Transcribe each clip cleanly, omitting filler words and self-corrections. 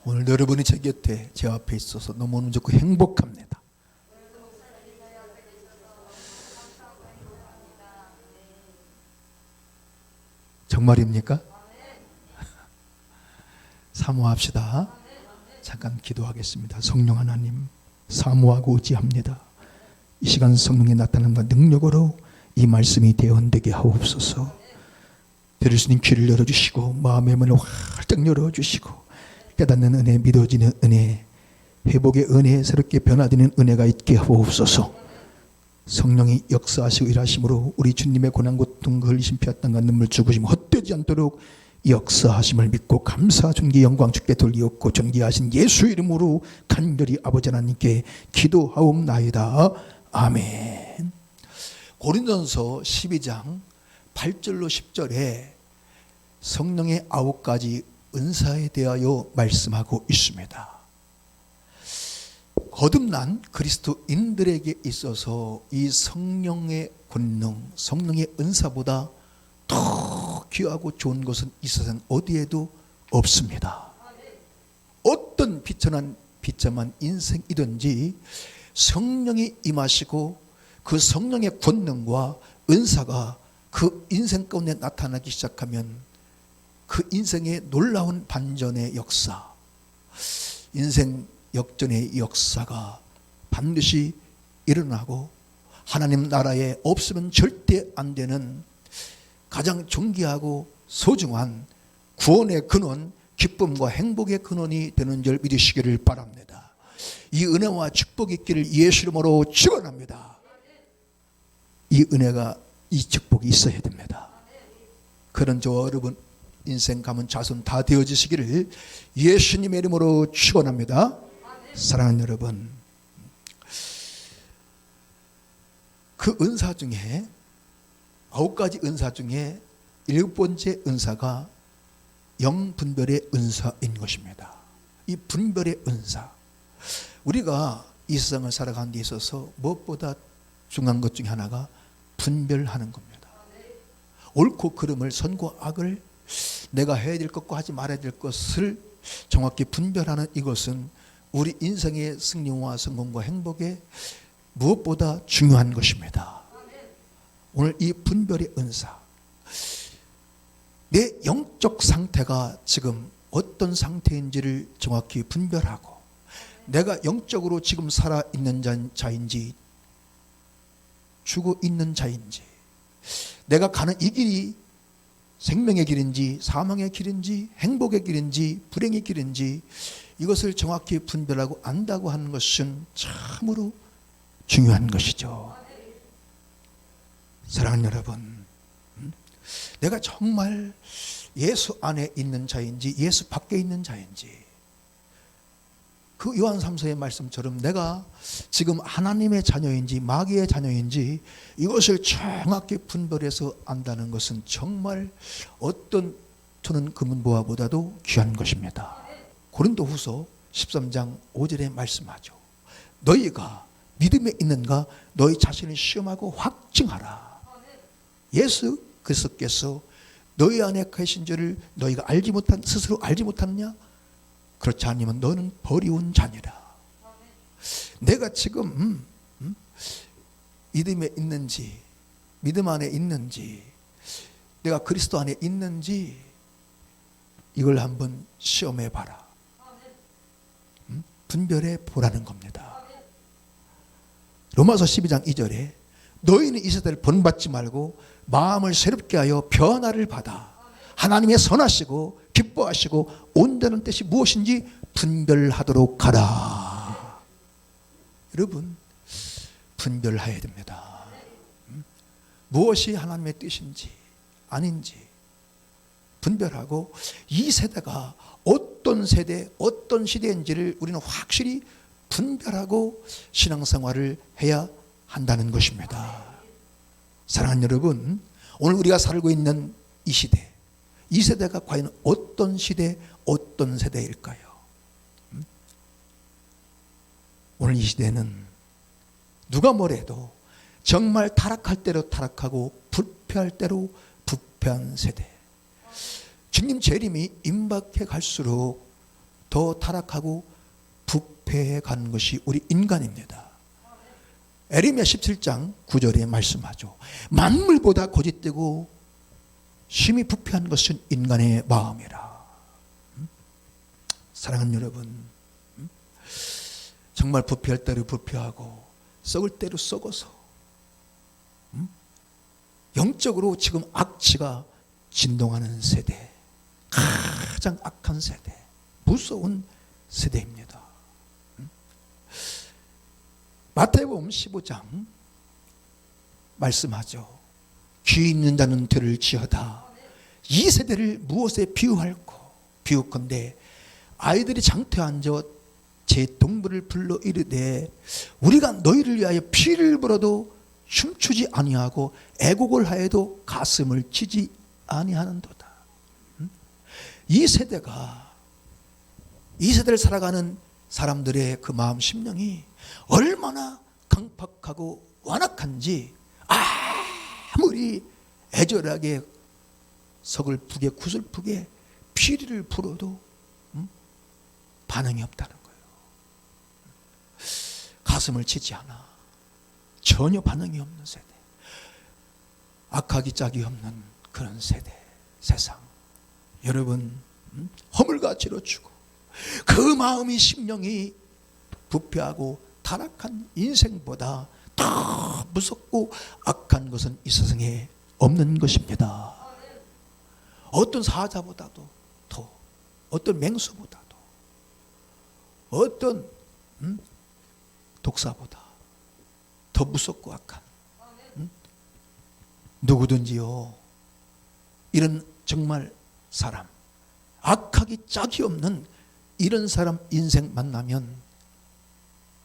오늘 여러분이 제 곁에 제 앞에 있어서 너무너무 좋고 행복합니다. 정말입니까? 사모합시다. 잠깐 기도하겠습니다. 성령 하나님, 사모하고 의지합니다. 이 시간 성령의 나타남과 능력으로 이 말씀이 대언되게 하옵소서. 들을 수 있는 귀를 열어주시고 마음의 문을 활짝 열어주시고 깨닫는 은혜, 믿어지는 은혜, 회복의 은혜, 새롭게 변화되는 은혜가 있게 하옵소서. 성령이 역사하시고 일하심으로 우리 주님의 고난 고통 흘리심 피와 땀과 눈물 죽으심 헛되지 않도록 역사하심을 믿고 감사 존귀 영광 주께 돌리옵고 존귀하신 예수 이름으로 간절히 아버지 하나님께 기도하옵나이다. 아멘. 고린도전서 12장 8절로 10절에 성령의 9가지 은사에 대하여 말씀하고 있습니다. 거듭난 그리스도인들에게 있어서 이 성령의 권능, 성령의 은사보다 더 귀하고 좋은 것은 이 세상 어디에도 없습니다. 어떤 비천한 비참한 인생이든지 성령이 임하시고 그 성령의 권능과 은사가 그 인생 가운데 나타나기 시작하면 그 인생의 놀라운 반전의 역사, 인생 역전의 역사가 반드시 일어나고 하나님 나라에 없으면 절대 안 되는 가장 존귀하고 소중한 구원의 근원, 기쁨과 행복의 근원이 되는 줄 믿으시기를 바랍니다. 이 은혜와 축복이 있기를 예수 이름으로 축원합니다. 이 은혜가, 이 축복이 있어야 됩니다. 그런 저와 여러분 인생 가문 자손 다 되어지시기를 예수님의 이름으로 축원합니다. 사랑하는 여러분, 그 은사 중에 9가지 은사 중에 7번째 은사가 영분별의 은사인 것입니다. 이 분별의 은사, 우리가 이 세상을 살아가는 데 있어서 무엇보다 중요한 것 중에 하나가 분별하는 겁니다. 옳고 그름을, 선과 악을, 내가 해야 될 것과 하지 말아야 될 것을 정확히 분별하는 이것은 우리 인생의 승리와 성공과 행복에 무엇보다 중요한 것입니다. 오늘 이 분별의 은사, 내 영적 상태가 지금 어떤 상태인지를 정확히 분별하고 내가 영적으로 지금 살아있는 자인지 죽어 있는 자인지, 내가 가는 이 길이 생명의 길인지 사망의 길인지 행복의 길인지 불행의 길인지 이것을 정확히 분별하고 안다고 하는 것은 참으로 중요한 것이죠. 사랑하는 여러분, 내가 정말 예수 안에 있는 자인지 예수 밖에 있는 자인지, 그 요한 3서의 말씀처럼 내가 지금 하나님의 자녀인지 마귀의 자녀인지 이것을 정확히 분별해서 안다는 것은 정말 어떤 토는 금은보화보다도 귀한 것입니다. 고린도후서 13장 5절에 말씀하죠. 너희가 믿음에 있는가 너희 자신을 시험하고 확증하라. 예수 그리스도께서 너희 안에 계신 줄을 너희가 스스로 알지 못하느냐? 그렇지 않으면 너는 버리운 자니라. 내가 지금 믿음에 있는지, 믿음 안에 있는지, 내가 그리스도 안에 있는지 이걸 한번 시험해 봐라. 분별해 보라는 겁니다. 로마서 12장 2절에 너희는 이 세대를 본받지 말고 마음을 새롭게 하여 변화를 받아 하나님의 선하시고 기뻐하시고 온전한 뜻이 무엇인지 분별하도록 하라. 여러분, 분별해야 됩니다. 무엇이 하나님의 뜻인지 아닌지 분별하고 이 세대가 어떤 세대, 어떤 시대인지를 우리는 확실히 분별하고 신앙생활을 해야 한다는 것입니다. 사랑하는 여러분, 오늘 우리가 살고 있는 이 시대, 이 세대가 과연 어떤 시대, 어떤 세대일까요? 오늘 이 시대는 누가 뭐래도 정말 타락할 대로 타락하고 부패할 대로 부패한 세대. 주님 재림이 임박해 갈수록 더 타락하고 부패해 가는 것이 우리 인간입니다. 에레미야 17장 9절에 말씀하죠. 만물보다 고짓되고 심히 부패한 것은 인간의 마음이라. 사랑하는 여러분, 정말 부패할 대로 부패하고 썩을 대로 썩어서 영적으로 지금 악취가 진동하는 세대, 가장 악한 세대, 무서운 세대입니다. 마태복음 15장 말씀하죠. 귀 있는 자는 들을 지어다. 이 세대를 무엇에 비유할꼬? 비유컨대 아이들이 장터에 앉아 제 동물을 불러 이르되 우리가 너희를 위하여 피를 불어도 춤추지 아니하고 애곡을 하여도 가슴을 치지 아니하는도다. 이 세대가, 이 세대를 살아가는 사람들의 그 마음 심령이 얼마나 강팍하고 완악한지 아무리 애절하게 서글프게 구슬프게 피리를 불어도 반응이 없다는 거예요. 가슴을 치지 않아. 전혀 반응이 없는 세대. 악하기 짝이 없는 그런 세대, 세상. 여러분, 허물같이로 주고 그 마음이 심령이 부패하고 타락한 인생보다 더 무섭고 악한 것은 이 세상에 없는 것입니다. 어떤 사자보다도 더, 어떤 맹수보다도, 어떤 독사보다 더 무섭고 악한 누구든지요, 이런 정말 사람, 악하기 짝이 없는 이런 사람 인생 만나면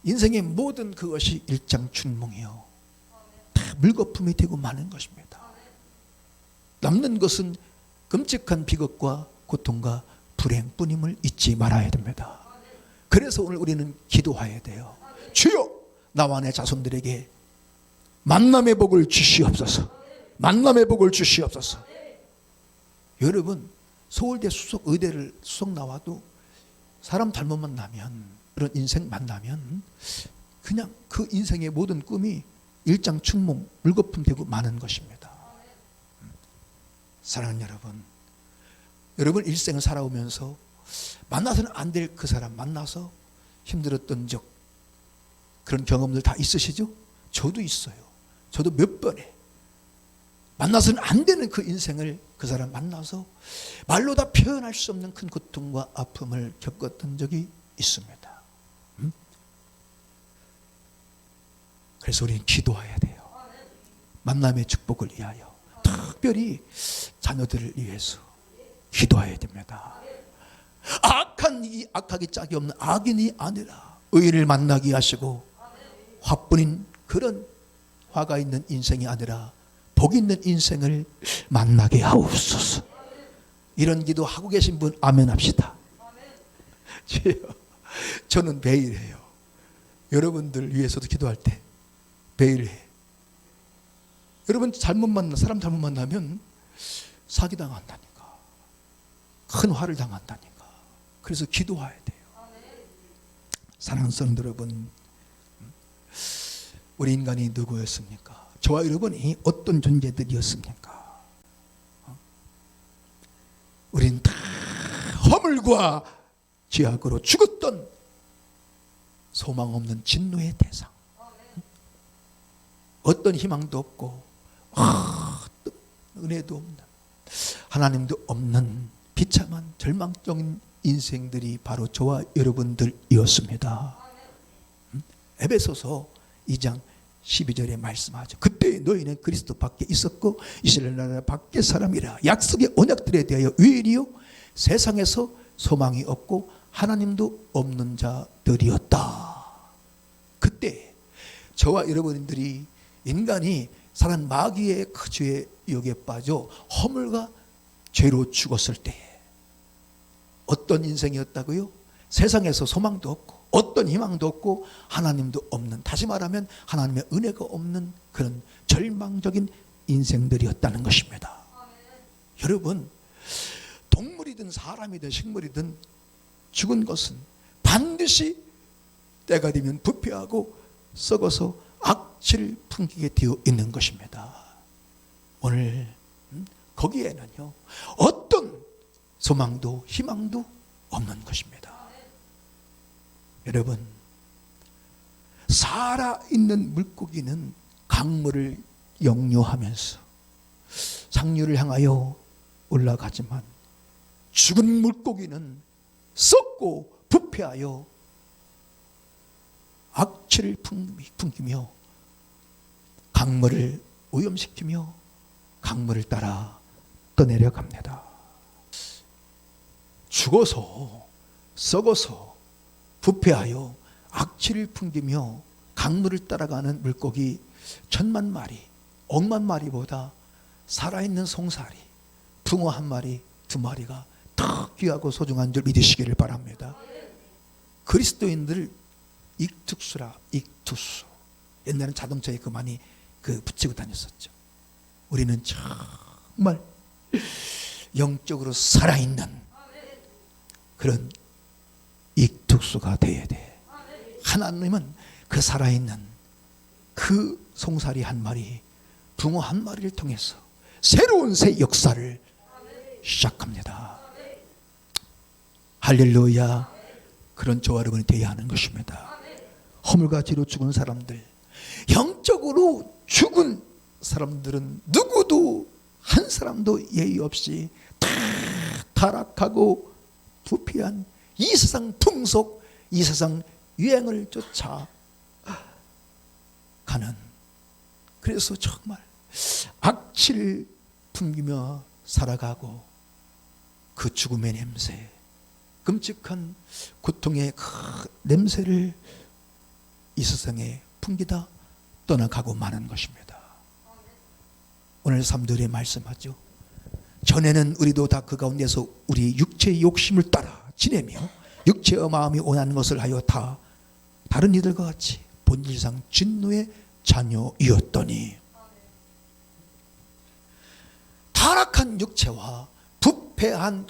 인생의 모든 그것이 일장춘몽이요, 다 물거품이 되고 마는 것입니다. 남는 것은 끔찍한 비극과 고통과 불행뿐임을 잊지 말아야 됩니다. 그래서 오늘 우리는 기도해야 돼요. 주여, 나와 내 자손들에게 만남의 복을 주시옵소서. 만남의 복을 주시옵소서. 여러분, 서울대 수석 의대를 수석 나와도 사람 잘못 만나면, 그런 인생 만나면 그냥 그 인생의 모든 꿈이 일장춘몽, 물거품 되고 마는 것입니다. 사랑하는 여러분, 여러분 일생을 살아오면서 만나서는 안 될 그 사람 만나서 힘들었던 적, 그런 경험들 다 있으시죠? 저도 있어요. 저도 몇 번에 만나서는 안 되는 그 인생을 그 사람 만나서 말로 다 표현할 수 없는 큰 고통과 아픔을 겪었던 적이 있습니다. 그래서 우리는 기도해야 돼요. 만남의 축복을 위하여, 특별히 자녀들을 위해서 기도해야 됩니다. 악하기 짝이 없는 악인이 아니라 의인을 만나게 하시고 화뿐인 그런 화가 있는 인생이 아니라 복 있는 인생을 만나게 하옵소서. 이런 기도 하고 계신 분 아멘 합시다. 저는 매일 해요. 여러분들 위해서도 기도할 때 매일 해. 여러분 사람 잘못 만나면 사기당한다니까, 큰 화를 당한다니까. 그래서 기도해야 돼요. 사랑하는 성도 여러분, 우리 인간이 누구였습니까? 저와 여러분이 어떤 존재들이었습니까? 우린 다 허물과 죄악으로 죽었던 소망 없는 진노의 대상. 어떤 희망도 없고 은혜도 없는, 하나님도 없는 비참한 절망적인 인생들이 바로 저와 여러분들이었습니다. 에베소서 2장 12절에 말씀하죠. 그때 너희는 그리스도 밖에 있었고 이스라엘 나라 밖의 사람이라. 약속의 언약들에 대하여 유일이요 세상에서 소망이 없고 하나님도 없는 자들이었다. 그때 저와 여러분들이 인간이 사는 마귀의 그 죄의 유혹에 빠져 허물과 죄로 죽었을 때에 어떤 인생이었다고요? 세상에서 소망도 없고 어떤 희망도 없고 하나님도 없는, 다시 말하면 하나님의 은혜가 없는 그런 절망적인 인생들이었다는 것입니다. 여러분, 동물이든 사람이든 식물이든 죽은 것은 반드시 때가 되면 부패하고 썩어서 악취를 풍기게 되어 있는 것입니다. 오늘 거기에는요 어떤 소망도 희망도 없는 것입니다. 여러분, 살아있는 물고기는 강물을 역류하면서 상류를 향하여 올라가지만 죽은 물고기는 썩고 부패하여 악취를 풍기며 강물을 오염시키며 강물을 따라 떠내려갑니다. 죽어서 썩어서 부패하여 악취를 풍기며 강물을 따라가는 물고기 1000만 마리, 억만 마리보다 살아있는 송사리, 붕어 한 마리, 두 마리가 더 귀하고 소중한 줄 믿으시기를 바랍니다. 그리스도인들 익투스라, 익투스. 옛날엔 자동차에 그 많이 붙이고 다녔었죠. 우리는 정말 영적으로 살아있는 그런 익투스가 되어야 돼. 하나님은 그 살아있는 그 송사리 한 마리, 붕어 한 마리를 통해서 새로운 새 역사를 시작합니다. 할렐루야. 그런 저와 여러분이 되어야 하는 것입니다. 허물과지로 죽은 사람들, 영적으로 죽은 사람들은 누구도 한 사람도 예의 없이 다 타락하고 부패한 이 세상 풍속, 이 세상 유행을 쫓아 가는, 그래서 정말 악취를 풍기며 살아가고 그 죽음의 냄새, 끔찍한 고통의 그 냄새를 이 세상에 풍기다 떠나가고 마는 것입니다. 오늘 3절에 말씀하죠. 전에는 우리도 다 그 가운데서 우리 육체의 욕심을 따라 지내며 육체의 마음이 원하는 것을 하여 다 다른 이들과 같이 본질상 진노의 자녀이었더니 타락한 육체와 부패한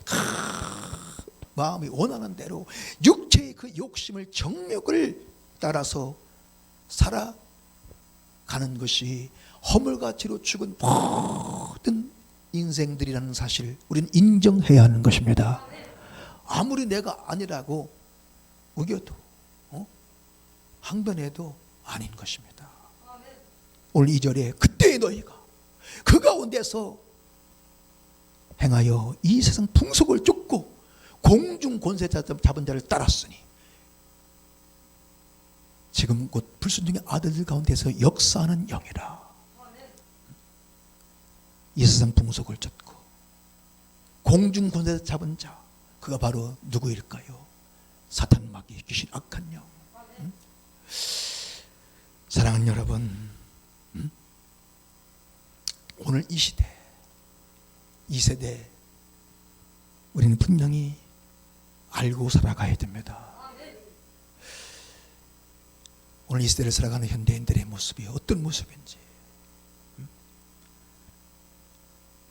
마음이 원하는 대로 육체의 그 욕심을, 정욕을 따라서 살아가는 것이 허물같이로 죽은 모든 인생들이라는 사실을 우리는 인정해야 하는 것입니다. 아무리 내가 아니라고 우겨도 항변해도 아닌 것입니다. 오늘 2절에 그때의 너희가 그 가운데서 행하여 이 세상 풍속을 쫓고 공중 권세 잡은 자를 따랐으니 지금 곧 불순종의 아들들 가운데서 역사하는 영이라. 이 세상 풍속을 쫓고 공중 권세 잡은 자, 그가 바로 누구일까요? 사탄, 마귀, 귀신, 악한 영. 사랑하는 여러분, 오늘 이 시대, 이 세대 우리는 분명히 알고 살아가야 됩니다. 오늘 이 시대를 살아가는 현대인들의 모습이 어떤 모습인지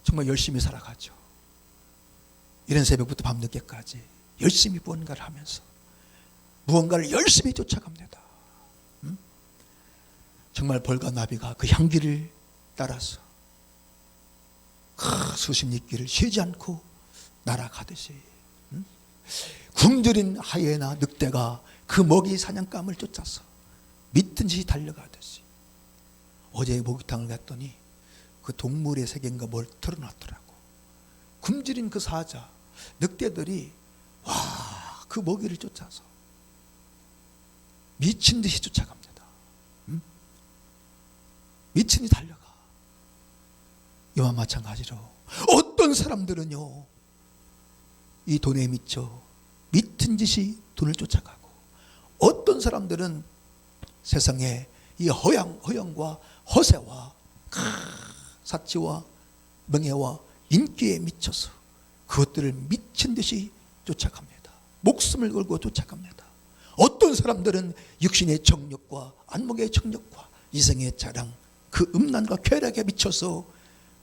정말 열심히 살아가죠. 이런 새벽부터 밤늦게까지 열심히 무언가를 하면서 무언가를 열심히 쫓아갑니다. 정말 벌과 나비가 그 향기를 따라서 수십 리길을 쉬지 않고 날아가듯이 굶주린 하이에나, 늑대가 그 먹이 사냥감을 쫓아서 미친 듯이 달려가듯이 어제 목욕탕을 갔더니 그 동물의 세계인가 뭘 틀어놨더라고. 굶주린 그 사자, 늑대들이 그 먹이를 쫓아서 미친 듯이 쫓아갑니다. 미친 듯이 달려가. 이와 마찬가지로 어떤 사람들은요, 이 돈에 미쳐 미친 듯이 돈을 쫓아가고, 어떤 사람들은 세상에 이 허영과 허세와 사치와 명예와 인기에 미쳐서 그것들을 미친 듯이 쫓아갑니다. 목숨을 걸고 쫓아갑니다. 어떤 사람들은 육신의 정욕과 안목의 정욕과 이생의 자랑, 그 음란과 쾌락에 미쳐서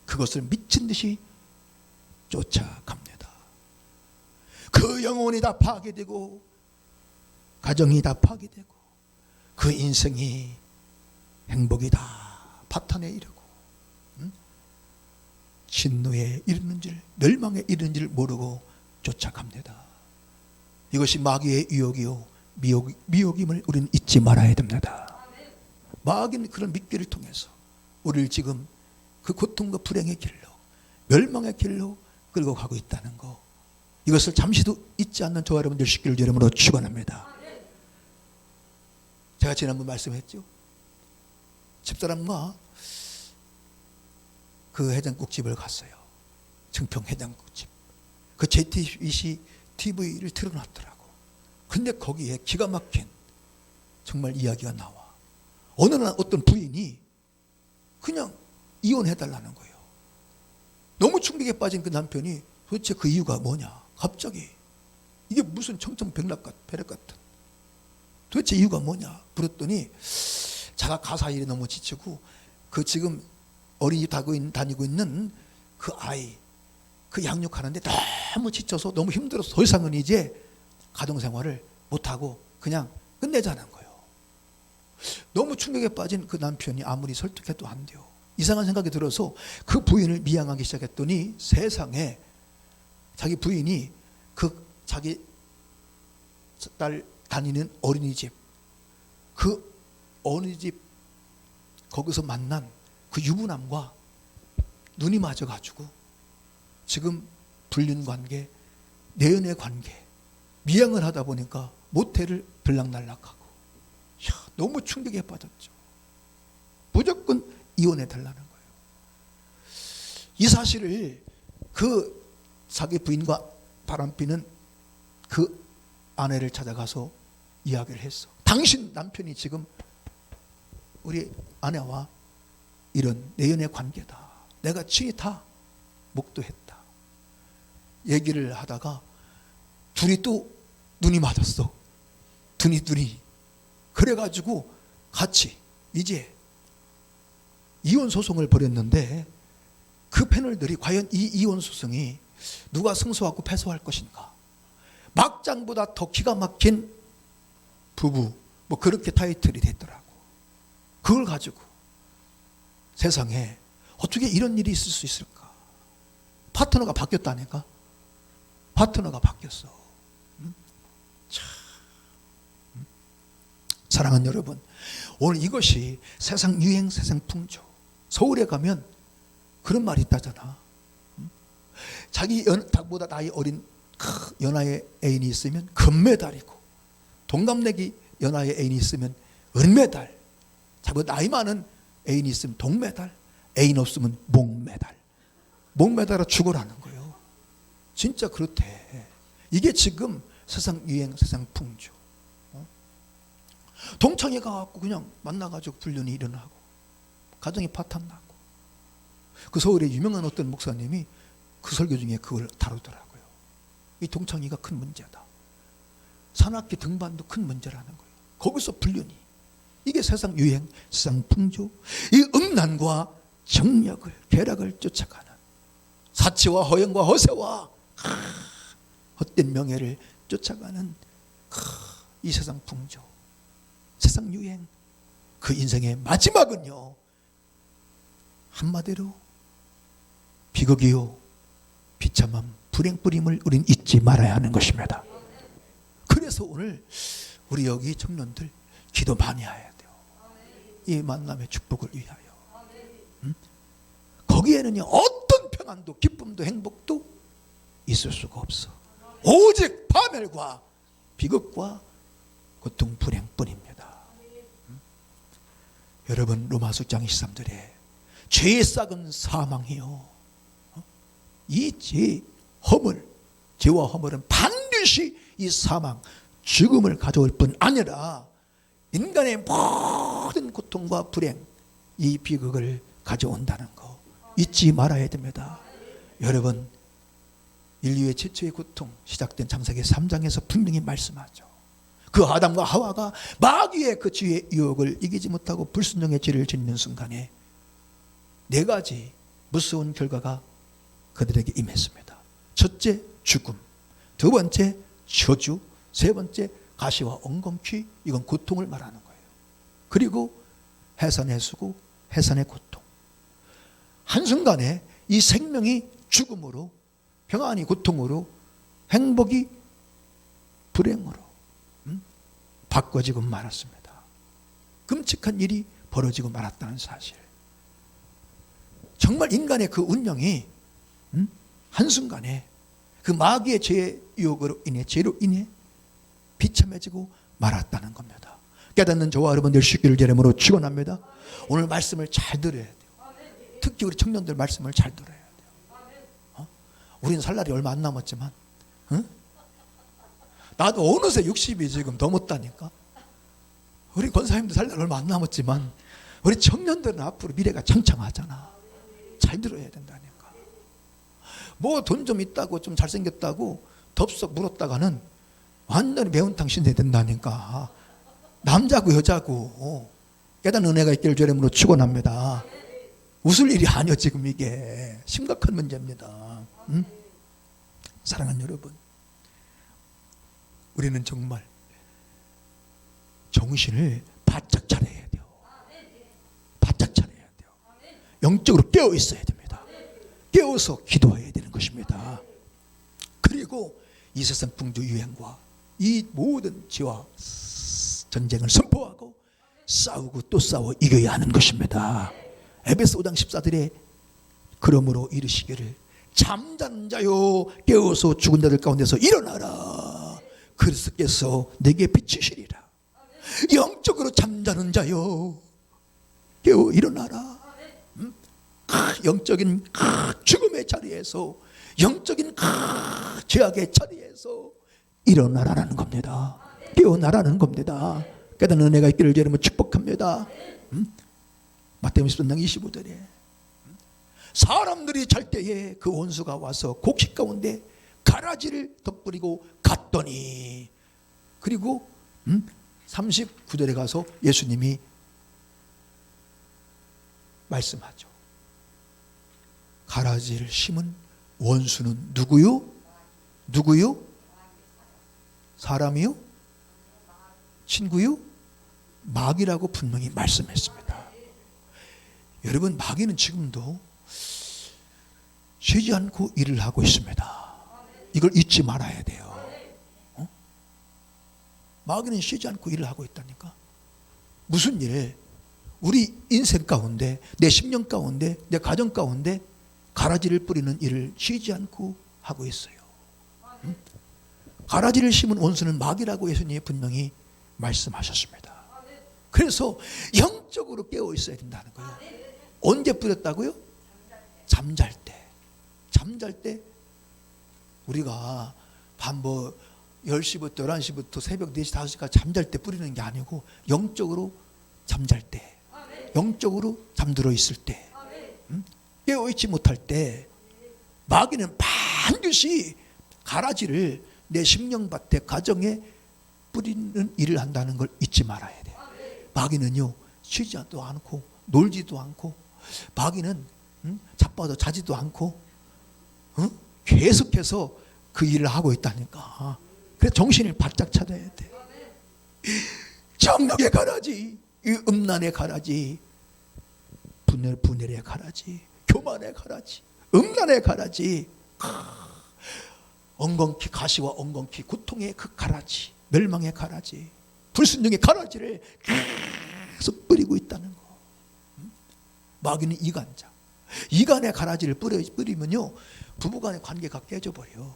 그것을 미친 듯이 쫓아갑니다. 그 영혼이 다 파괴되고 가정이 다 파괴되고 그 인생이 행복이 다 파탄에 이르고 진노에 이르는 줄 멸망에 이르는 줄 모르고 쫓아갑니다. 이것이 마귀의 유혹이요 미혹임을 우리는 잊지 말아야 됩니다. 마귀는 그런 미끼를 통해서 우리를 지금 그 고통과 불행의 길로 멸망의 길로 끌고 가고 있다는 거, 이것을 잠시도 잊지 않는 저와 여러분 되시기를 이름으로 축원합니다. 제가 지난번 말씀했죠. 집사람과 그 해장국집을 갔어요. 증평 해장국집. 그 JTBC TV를 틀어놨더라고. 근데 거기에 기가 막힌 정말 이야기가 나와. 어느 날 어떤 부인이 그냥 이혼해달라는 거예요. 너무 충격에 빠진 그 남편이 도대체 그 이유가 뭐냐. 갑자기 이게 무슨 청천벽력 같은 도대체 이유가 뭐냐 물었더니 자가 가사 일에 너무 지치고 그 지금 어린이집 다니고 있는 그 아이 그 양육하는데 너무 지쳐서 너무 힘들어서 더 이상은 이제 가정생활을 못하고 그냥 끝내자는 거예요. 너무 충격에 빠진 그 남편이 아무리 설득해도 안 돼요. 이상한 생각이 들어서 그 부인을 미양하기 시작했더니 세상에 자기 부인이 그 자기 딸 다니는 어린이집 그 어린이집 거기서 만난 그 유부남과 눈이 맞아가지고 지금 불륜관계 내연의 관계 미양을 하다 보니까 모텔을 들락날락하고 너무 충격에 빠졌죠. 무조건 이혼해달라는 거예요. 이 사실을 그 자기 부인과 바람피는 그 아내를 찾아가서 이야기를 했어. 당신 남편이 지금 우리 아내와 이런 내연의 관계다. 내가 친히 다 목도했다. 얘기를 하다가 둘이 또 눈이 맞았어. 둘이. 그래가지고 같이 이제 이혼 소송을 벌였는데 그 패널들이 과연 이 이혼 소송이 누가 승소하고 패소할 것인가. 막장보다 더 기가 막힌 부부 뭐 그렇게 타이틀이 됐더라고. 그걸 가지고 세상에 어떻게 이런 일이 있을 수 있을까. 파트너가 바뀌었다니까. 파트너가 바뀌었어. 사랑하는 여러분, 오늘 이것이 세상 유행, 세상 풍조. 서울에 가면 그런 말이 있다잖아. 자기 자기보다 나이 어린 연하의 애인이 있으면 금메달이고, 동갑내기 연하의 애인이 있으면 은메달, 자기보다 나이 많은 애인이 있으면 동메달, 애인 없으면 목메달. 목메달로 죽으라는 거예요. 진짜 그렇대. 이게 지금 세상 유행, 세상 풍조. 동창회 가갖고 그냥 만나가지고 불륜이 일어나고 가정이 파탄나고. 그 서울에 유명한 어떤 목사님이 그 설교 중에 그걸 다루더라고요. 이 동창회가 큰 문제다. 산악기 등반도 큰 문제라는 거예요. 거기서 불륜이. 이게 세상 유행, 세상 풍조. 이 음란과 정력을, 쾌락을 쫓아가는 사치와 허영과 허세와 헛된 명예를 쫓아가는 이 세상 풍조, 세상 유행. 그 인생의 마지막은요, 한마디로 비극이요 비참함, 불행뿌림을 우린 잊지 말아야 하는 것입니다. 그래서 오늘 우리 여기 청년들 기도 많이 해야 돼요. 이 만남의 축복을 위하여. 거기에는요 어떤 평안도 기쁨도 행복도 있을 수가 없어. 오직 파멸과 비극과 고통 불행뿐입니다. 여러분, 로마서 6장 23절에 죄의 싹은 사망이요, 이 죄의 허물, 죄와 허물은 반드시 이 사망, 죽음을 가져올 뿐 아니라 인간의 모든 고통과 불행, 이 비극을 가져온다는 거 잊지 말아야 됩니다. 여러분, 인류의 최초의 고통 시작된 창세기 3장에서 분명히 말씀하죠. 그 아담과 하와가 마귀의 그 죄의 유혹을 이기지 못하고 불순종의 죄를 짓는 순간에 4가지 무서운 결과가 그들에게 임했습니다. 첫째, 죽음. 두 번째 저주, 세 번째 가시와 엉겅퀴. 이건 고통을 말하는 거예요. 그리고 해산의 수고, 해산의 고통. 한순간에 이 생명이 죽음으로, 평안이 고통으로, 행복이 불행으로 바꿔지고 말았습니다. 끔찍한 일이 벌어지고 말았다는 사실. 정말 인간의 그 운명이 한순간에 그 마귀의 죄의 유혹으로 인해, 죄로 인해 비참해지고 말았다는 겁니다. 깨닫는 저와 여러분들 쉽기를 이름으로 축원합니다. 오늘 말씀을 잘 들어야 돼요. 특히 우리 청년들 말씀을 잘 들어야 돼요. 우리는 살 날이 얼마 안 남았지만, 나도 어느새 60이 지금 넘었다니까. 우리 권사님도 살 날 얼마 안 남았지만 우리 청년들은 앞으로 미래가 창창하잖아. 잘 들어야 된다니까. 뭐 돈 좀 있다고, 좀 잘생겼다고 덥석 물었다가는 완전히 매운탕 신내야 된다니까. 남자고 여자고 깨닫는 은혜가 있기를 주님으로 축원합니다. 웃을 일이 아니요, 지금 이게 심각한 문제입니다. 사랑하는 여러분, 우리는 정말 정신을 바짝 차려야 돼요. 바짝 차려야 돼요. 영적으로 깨어 있어야 됩니다. 깨어서 기도해야 되는 것입니다. 그리고 이 세상 풍조 유행과 이 모든 죄와 전쟁을 선포하고 싸우고 또 싸워 이겨야 하는 것입니다. 에베소 5장 14절에 그러므로 이르시기를 잠자는 자요 깨어서 죽은 자들 가운데서 일어나라. 그리스도께서 내게 비치시리라. 영적으로 잠자는 자요 깨어 일어나라. 영적인 죽음의 자리에서, 영적인 죄악의 자리에서 일어나라는 겁니다. 깨어나라는 겁니다. 깨닫는 은혜가 있기를 주님은 축복합니다. 마태복음 13장 25절에 사람들이 잘 때에 그 원수가 와서 곡식 가운데 가라지를 덧뿌리고 갔더니, 그리고 39절에 가서 예수님이 말씀하죠. 가라지를 심은 원수는 누구요? 누구요? 사람이요? 친구요? 마귀라고 분명히 말씀했습니다. 여러분, 마귀는 지금도 쉬지 않고 일을 하고 있습니다. 이걸 잊지 말아야 돼요. 마귀는 쉬지 않고 일을 하고 있다니까. 무슨 일? 우리 인생 가운데, 내 심령 가운데, 내 가정 가운데 가라지를 뿌리는 일을 쉬지 않고 하고 있어요. 가라지를 심은 원수는 마귀라고 예수님이 분명히 말씀하셨습니다. 그래서 영적으로 깨어 있어야 된다는 거예요. 언제 뿌렸다고요? 잠잘 때. 잠잘 때 우리가 밤 10시부터 11시부터 새벽 4시 5시까지 잠잘 때 뿌리는 게 아니고 영적으로 잠잘 때, 영적으로 잠들어 있을 때, 깨어있지 못할 때 마귀는 반드시 가라지를 내 심령밭에, 가정에 뿌리는 일을 한다는 걸 잊지 말아야 돼요. 마귀는요, 쉬지도 않고 놀지도 않고, 마귀는 자빠져 자지도 않고 계속해서 그 일을 하고 있다니까. 그래서 정신을 바짝 차려야 돼. 정욕의 가라지, 이 음란의 가라지, 분열의 가라지, 교만의 가라지, 음란의 가라지, 엉겅퀴, 가시와 엉겅퀴, 고통의 그 가라지, 멸망의 가라지, 불순종의 가라지를 계속 뿌리고 있다는 거. 마귀는 이간자. 이간의 가라지를 뿌리면요, 부부간의 관계가 깨져버려.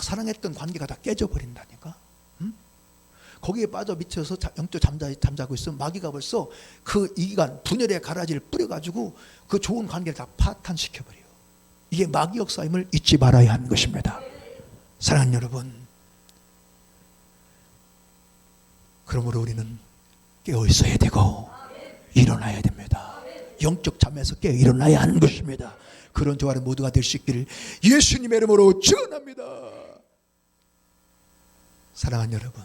사랑했던 관계가 다 깨져버린다니까. 거기에 빠져 미쳐서 영적 잠자고 있으면 마귀가 벌써 그 이간, 분열의 가라지를 뿌려가지고 그 좋은 관계를 다 파탄시켜버려요. 이게 마귀 역사임을 잊지 말아야 하는 것입니다. 사랑하는 여러분, 그러므로 우리는 깨어 있어야 되고 일어나야 됩니다. 영적 잠에서 깨어 일어나야 하는 것입니다. 그런 저와 모두가 될 수 있기를 예수님의 이름으로 축원합니다. 사랑하는 여러분,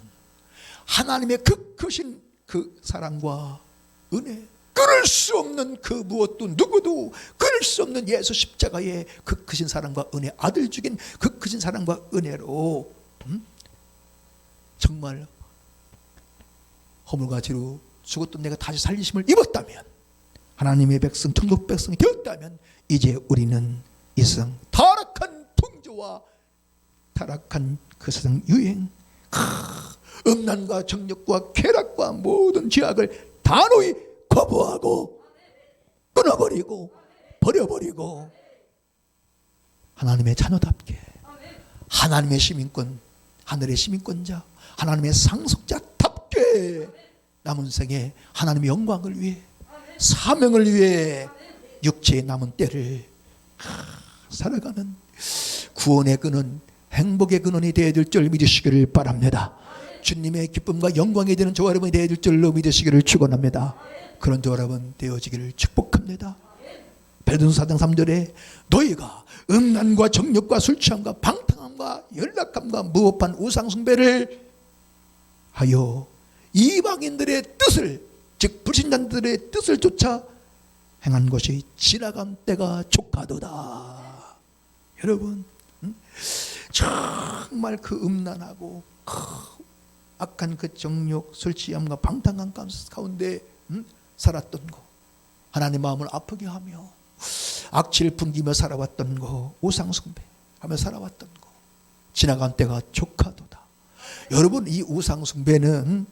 하나님의 그 크신 그 사랑과 은혜, 끊을 수 없는 그 무엇도 누구도 끊을 수 없는 예수 십자가의 그 크신 사랑과 은혜, 아들 죽인 그 크신 사랑과 은혜로 정말 허물과지로 죽었던 내가 다시 살리심을 입었다면, 하나님의 백성, 천국 백성이 되었다면, 이제 우리는 이 세상 타락한 풍조와 타락한 그 세상 유행, 음란과 정욕과 쾌락과 모든 죄악을 단호히 거부하고 끊어버리고 버려버리고 하나님의 자녀답게, 하나님의 시민권, 하늘의 시민권자, 하나님의 상속자답게 남은 생에 하나님의 영광을 위해, 사명을 위해 육체의 남은 때를 살아가는 구원의 근원, 행복의 근원이 되어야 될 줄 믿으시기를 바랍니다. 주님의 기쁨과 영광이 되는 저와 여러분이 되어야 될 줄로 믿으시기를 축원합니다. 그런 저와 여러분 되어지기를 축복합니다. 베드로서 4장 3절에 너희가 음란과 정욕과 술 취함과 방탕함과 연락함과 무법한 우상 숭배를 하여 이방인들의 뜻을, 즉 불신자들의 뜻을 쫓아 행한 것이 지나간 때가 족하도다. 여러분, 정말 그 음란하고 악한 그 정욕, 술 취함과 방탕한 가운데 살았던 거, 하나님 마음을 아프게 하며 악취를 풍기며 살아왔던 거, 우상 숭배하며 살아왔던 거, 지나간 때가 족하도다. 여러분, 이 우상 숭배는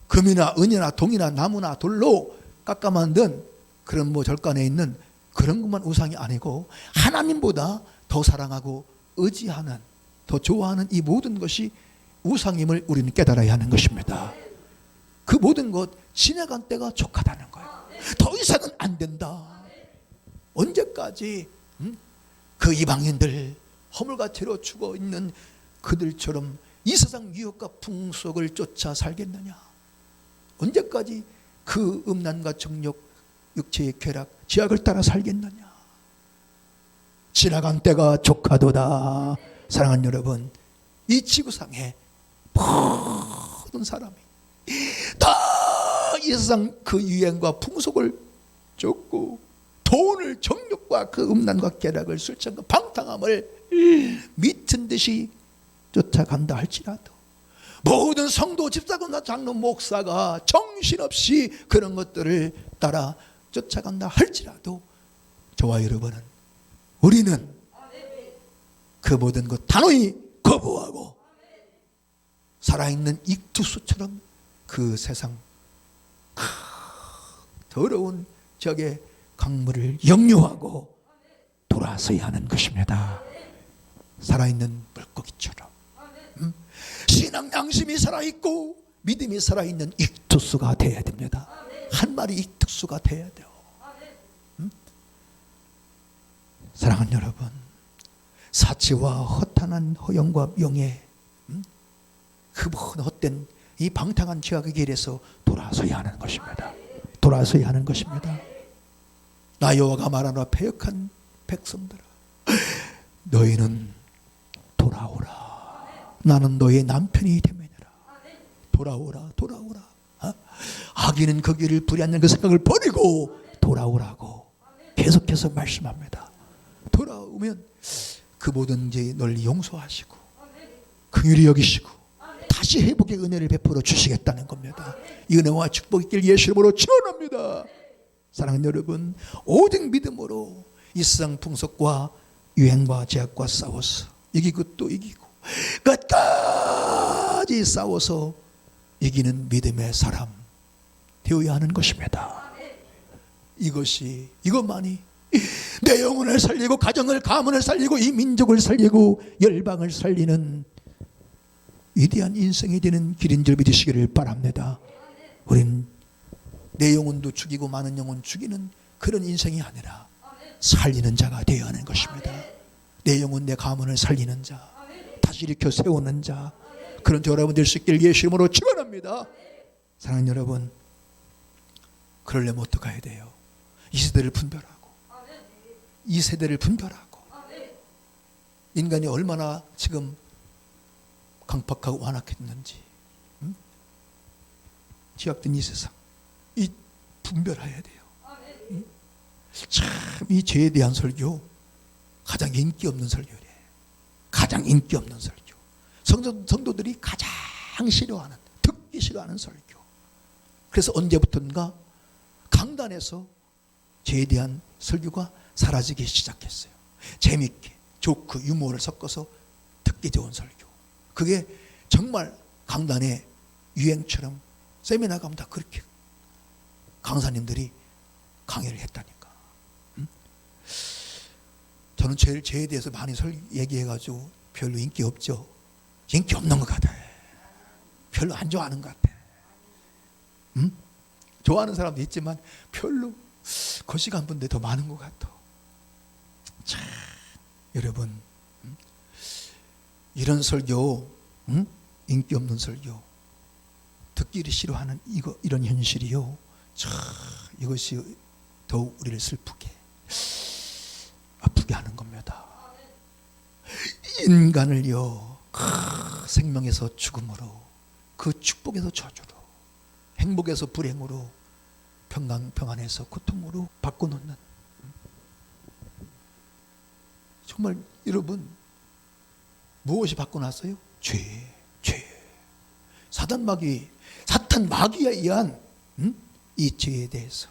금이나 은이나 동이나 나무나 돌로 깎아 만든 그런 절간에 있는 그런 것만 우상이 아니고, 하나님보다 더 사랑하고 의지하는, 더 좋아하는 이 모든 것이 우상임을 우리는 깨달아야 하는 것입니다. 그 모든 것 지나간 때가 족하다는 거예요. 더 이상은 안 된다. 언제까지 그 이방인들, 허물과죄로 죽어 있는 그들처럼 이 세상 유혹과 풍속을 쫓아 살겠느냐? 언제까지 그 음란과 정욕, 육체의 쾌락, 죄악을 따라 살겠느냐? 지나간 때가 족하도다. 사랑하는 여러분, 이 지구상에 모든 사람이 다 이 세상 그 유행과 풍속을 쫓고 돈을, 정욕과 그 음란과 쾌락을, 술 취함과 방탕함을 미친 듯이 쫓아간다 할지라도, 모든 성도, 집사나 장로, 목사가 정신없이 그런 것들을 따라 쫓아간다 할지라도, 저와 여러분은, 우리는 그 모든 것 단호히 거부하고 살아있는 익투수처럼 그 세상 더러운 적의 강물을 역류하고 돌아서야 하는 것입니다. 살아있는 물고기처럼 신앙 양심이 살아있고 믿음이 살아있는 익투수가 되어야 됩니다. 한 마리 익투수가 되어야 돼요. 사랑하는 여러분, 사치와 허탄한 허영과 명예, 그 모든 헛된 이 방탕한 죄악의 길에서 돌아서야 하는 것입니다. 돌아서야 하는 것입니다. 나 여호와가 말하노라, 패역한 백성들아, 너희는 돌아오라. 나는 너의 남편이 되매니라. 돌아오라, 돌아오라. 악인은 그 길을 불의하는 그 생각을 버리고 돌아오라고 계속해서 말씀합니다. 돌아오면 그 모든 죄 널리 용서하시고 긍휼히 여기시고 다시 회복의 은혜를 베풀어 주시겠다는 겁니다. 이 은혜와 축복이 있길 예수 이름으로 축원합니다. 사랑하는 여러분, 오직 믿음으로 이 세상 풍속과 유행과 죄악과 싸워서 이기고 또 이기고 끝까지 싸워서 이기는 믿음의 사람 되어야 하는 것입니다. 이것만이 내 영혼을 살리고 가정을, 가문을 살리고 이 민족을 살리고 열방을 살리는 위대한 인생이 되는 길인 줄 믿으시기를 바랍니다. 우린 내 영혼도 죽이고 많은 영혼 죽이는 그런 인생이 아니라 살리는 자가 되어야 하는 것입니다. 내 영혼, 내 가문을 살리는 자, 다시 일으켜 세우는 자, 그런 저 여러분 될 수 있길 예수 이름으로 축원합니다. 사랑하는 여러분, 그러려면 어떻게 해야 돼요? 이 세대를 분별하고, 이 세대를 분별하고, 인간이 얼마나 지금 강팍하고 완악했는지, 죄악된 이 세상, 이 분별해야 돼요. 참 이 죄에 대한 설교 가장 인기 없는 설교래. 가장 인기 없는 설교. 성도들이 가장 싫어하는, 듣기 싫어하는 설교. 그래서 언제부턴가 강단에서 죄에 대한 설교가 사라지기 시작했어요. 재밌게 조크, 유머를 섞어서 듣기 좋은 설교. 그게 정말 강단의 유행처럼 세미나 가면 다 그렇게 강사님들이 강의를 했다니까. 저는 죄에 대해서 많이 얘기해가지고 별로 인기 없죠. 인기 없는 것 같아. 별로 안 좋아하는 것 같아. 좋아하는 사람도 있지만 별로 그 시간분들이 더 많은 것 같아. 참, 여러분, 이런 설교, 인기 없는 설교, 듣기를 싫어하는 이런 현실이요. 참, 이것이 더욱 우리를 슬프게, 아프게 하는 겁니다. 인간을요, 생명에서 죽음으로, 그 축복에서 저주로, 행복에서 불행으로, 평안에서 고통으로 바꿔놓는, 정말 여러분, 무엇이 바꿔놨어요? 죄. 사탄 마귀에 의한 이 죄에 대해서,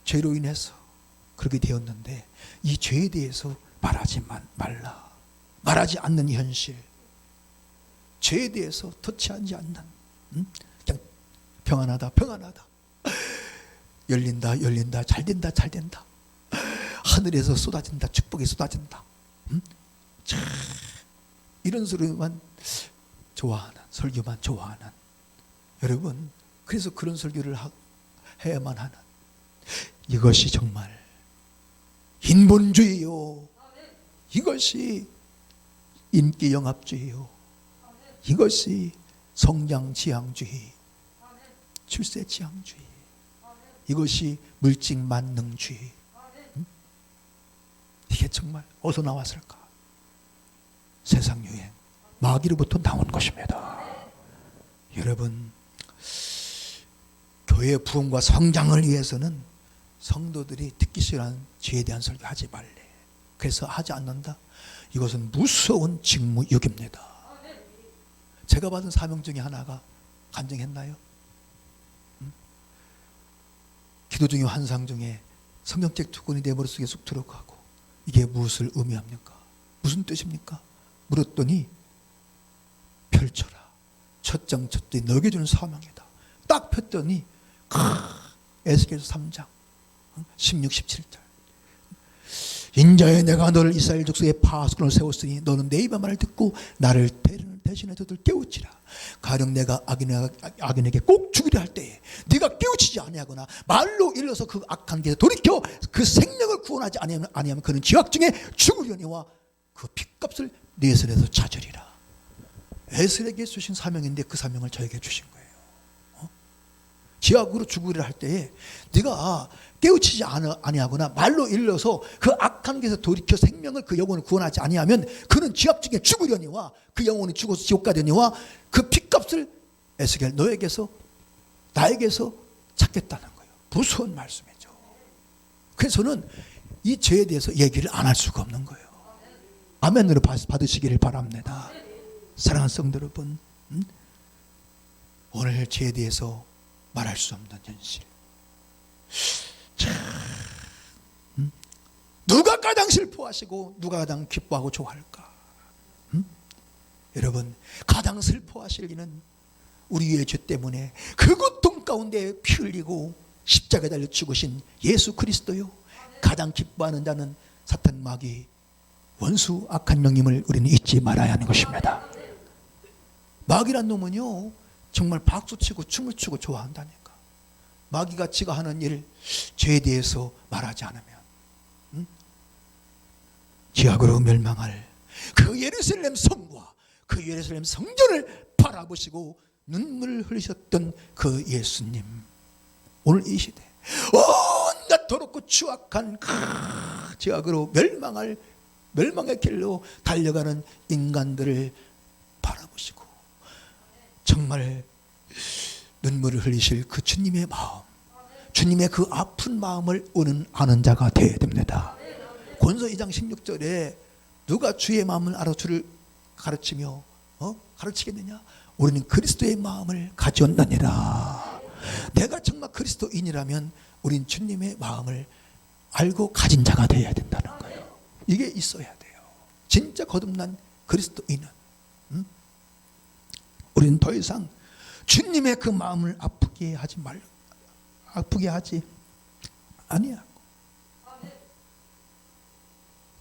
죄로 인해서 그렇게 되었는데, 이 죄에 대해서 말하지 말라. 말하지 않는 현실, 죄에 대해서 터치하지 않는, 그냥 평안하다. 열린다. 잘 된다. 하늘에서 쏟아진다. 축복이 쏟아진다. 이런 소리만 좋아하는, 설교만 좋아하는 여러분, 그래서 그런 설교를 해야만 하는, 이것이 정말 인본주의요. 이것이 인기영합주의요. 이것이 성장지향주의, 출세지향주의, 이것이 물질만능주의. 이게 정말 어디서 나왔을까? 세상 유행, 마귀로부터 나온 것입니다. 여러분, 교회의 부흥과 성장을 위해서는 성도들이 듣기 싫어하는 죄에 대한 설교하지 말래. 그래서 하지 않는다. 이것은 무서운 직무유기입니다. 제가 받은 사명 중에 하나가, 간증했나요? 기도 중에 환상 중에 성경책 두 권이 내 머릿속에 쑥 들어가고, 이게 무엇을 의미합니까? 무슨 뜻입니까? 물었더니, 펼쳐라. 첫 장 첫 뒤 너에게 주는 사명이다. 딱 폈더니 에스겔서 3장 16, 17절. 인자여, 내가 너를 이스라엘 족속의 파수꾼을 세웠으니 너는 내 입의 말을 듣고 나를 대신해 저들 깨우치라. 가령 내가 악인에게 꼭 죽이려 할 때에 네가 깨우치지 아니하거나 말로 일러서 그 악한 길에 돌이켜 그 생명을 구원하지 아니하면 그는 지각 중에 죽으려니와 그 핏값을 네 손에서 찾으리라. 에스겔에게 주신 사명인데 그 사명을 저에게 주신 거예요. 지약으로 죽으리라 할 때에 네가 깨우치지 아니하거나 말로 일러서 그 악한 길에서 돌이켜 생명을, 그 영혼을 구원하지 아니하면 그는 지약 중에 죽으려니와 그 영혼이 죽어서 지옥 가려니와 그 핏값을 에스겔 너에게서, 나에게서 찾겠다는 거예요. 무서운 말씀이죠. 그래서 저는 이 죄에 대해서 얘기를 안 할 수가 없는 거예요. 아멘으로 받으시기를 바랍니다. 사랑하는 성도 여러분, 오늘 죄에 대해서 말할 수 없는 현실. 누가 가장 슬퍼하시고 누가 가장 기뻐하고 좋아할까? 여러분, 가장 슬퍼하실 이는 우리의 죄 때문에 그 고통 가운데 피 흘리고 십자가에 달려 죽으신 예수 그리스도요. 가장 기뻐하는 자는 사탄, 마귀, 원수, 악한 영임을 우리는 잊지 말아야 하는 것입니다. 마귀란 놈은요, 정말 박수치고 춤을 추고 좋아한다니까. 마귀가 지가 하는 일, 죄에 대해서 말하지 않으면 지옥으로 멸망할 그 예루살렘 성과 그 예루살렘 성전을 바라보시고 눈물을 흘리셨던 그 예수님, 오늘 이 시대 온갖 더럽고 추악한 지옥으로 멸망의 길로 달려가는 인간들을 바라보시고 정말 눈물을 흘리실 그 주님의 마음, 주님의 그 아픈 마음을 아는 자가 되어야 됩니다. 권서 2장 16절에 누가 주의 마음을 알아 주를 가르치며 가르치겠느냐? 우리는 그리스도의 마음을 가져온다니라. 내가 정말 그리스도인이라면 우린 주님의 마음을 알고 가진 자가 되어야 된다는 거예요. 이게 있어야 돼요. 진짜 거듭난 그리스도인은 우리는 더 이상 주님의 그 마음을 아프게 하지 아니하고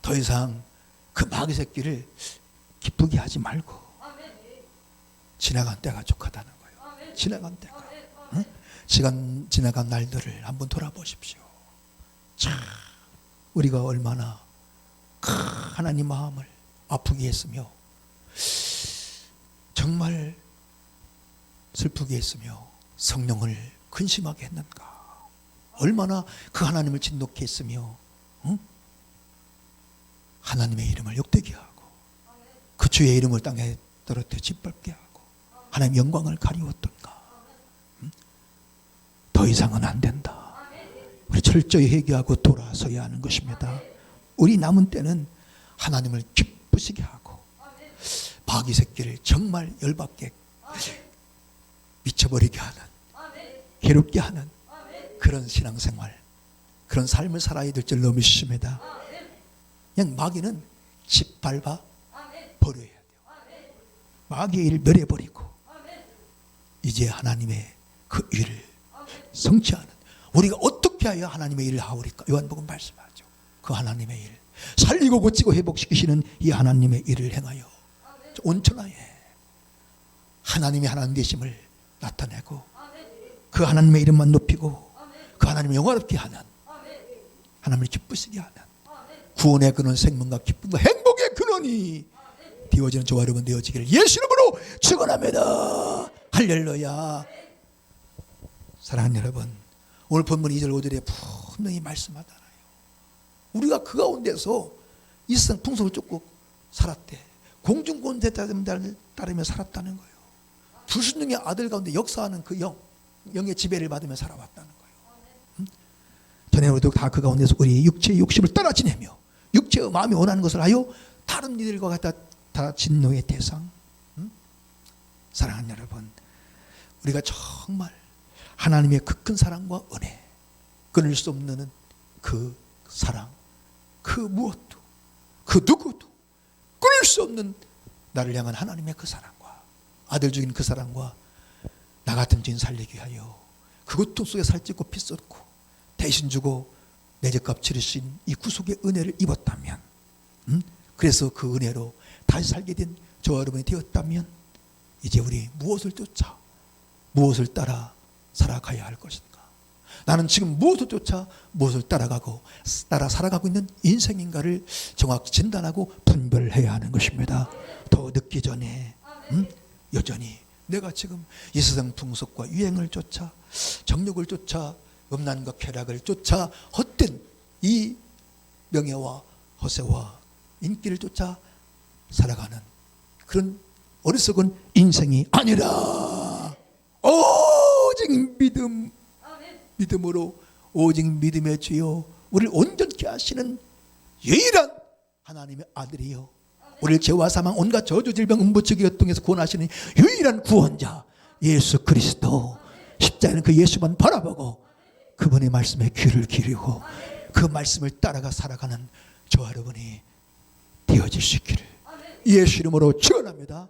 더 이상 그 마귀 새끼를 기쁘게 하지 말고 지나간 때가 족하다는 거예요. 지나간 때가. 시간 지나간 날들을 한번 돌아보십시오. 참 우리가 얼마나 하나님 마음을 아프게 했으며 정말 슬프게 했으며 성령을 근심하게 했는가. 얼마나 그 하나님을 진노케 했으며 하나님의 이름을 욕되게 하고 그 주의 이름을 땅에 떨어뜨려 짓밟게 하고 하나님의 영광을 가리웠던가. 더 이상은 안 된다. 우리 철저히 회개하고 돌아서야 하는 것입니다. 우리 남은 때는 하나님을 기쁘시게 하고 마귀 새끼를 정말 열받게 미쳐버리게 하는, 괴롭게 하는 그런 신앙생활, 그런 삶을 살아야 될 줄 너무 믿습니다. 그냥 마귀는 짓밟아 버려야 돼요. 마귀의 일을 멸해버리고 이제 하나님의 그 일을 성취하는, 우리가 어떻게 하여 하나님의 일을 하오리까? 요한복음 말씀하죠. 그 하나님의 일, 살리고 고치고 회복시키시는 이 하나님의 일을 행하여 온천하에 하나님의 하나님 되심을 나타내고 그 하나님의 이름만 높이고 그 하나님을 영화롭게 하는, 하나님을 기쁘시게 하는, 구원의 근원, 생명과 기쁨과 행복의 근원이 되어지는 저와 여러분 되어지기를 예수 이름으로 축원합니다. 할렐루야. 사랑하는 여러분, 오늘 본문 2절 5절에 분명히 말씀하잖아요. 우리가 그 가운데서 이 세상 풍속을 쫓고 살았대. 공중권세 따르며 살았다는 거예요. 불순종의 아들 가운데 역사하는 그 영의 지배를 받으며 살아왔다는 거예요. 전에 우리도 다 그 가운데서 우리 육체의 욕심을 따라 지내며 육체의 마음이 원하는 것을 하여 다른 이들과 같아 다 진노의 대상. 사랑하는 여러분, 우리가 정말 하나님의 그 큰 사랑과 은혜, 끊을 수 없는 그 사랑, 그 무엇도, 그 누구도 끊을 수 없는 나를 향한 하나님의 그 사랑과 아들 죽인 그 사랑과 나 같은 죄인 살리게 하여 그 고통 속에 살찌고 피 쏟고 대신 주고 내 죄값 치르신 이 구속의 은혜를 입었다면, 그래서 그 은혜로 다시 살게 된 저와 여러분이 되었다면 이제 우리 무엇을 쫓아 무엇을 따라 살아가야 할 것인가? 나는 지금 무엇을 쫓아 무엇을 따라 살아가고 있는 인생인가를 정확히 진단하고 분별해야 하는 것입니다. 더 늦기 전에 여전히 내가 지금 이 세상 풍속과 유행을 쫓아, 정욕을 쫓아, 음란과 쾌락을 쫓아 헛된 이 명예와 허세와 인기를 쫓아 살아가는 그런 어리석은 인생이 아니라 오직 믿음으로 오직 믿음의 주여 우리를 온전케 하시는 유일한 하나님의 아들이요 우리를 죄와 사망 온갖 저주 질병 음부처기 고통에서 구원하시는 유일한 구원자 예수 그리스도. 십자가는 그 예수만 바라보고 그분의 말씀에 귀를 기울이고 그 말씀을 따라가 살아가는 저와 여러분이 되어질 수 있기를 예수 이름으로 축원합니다.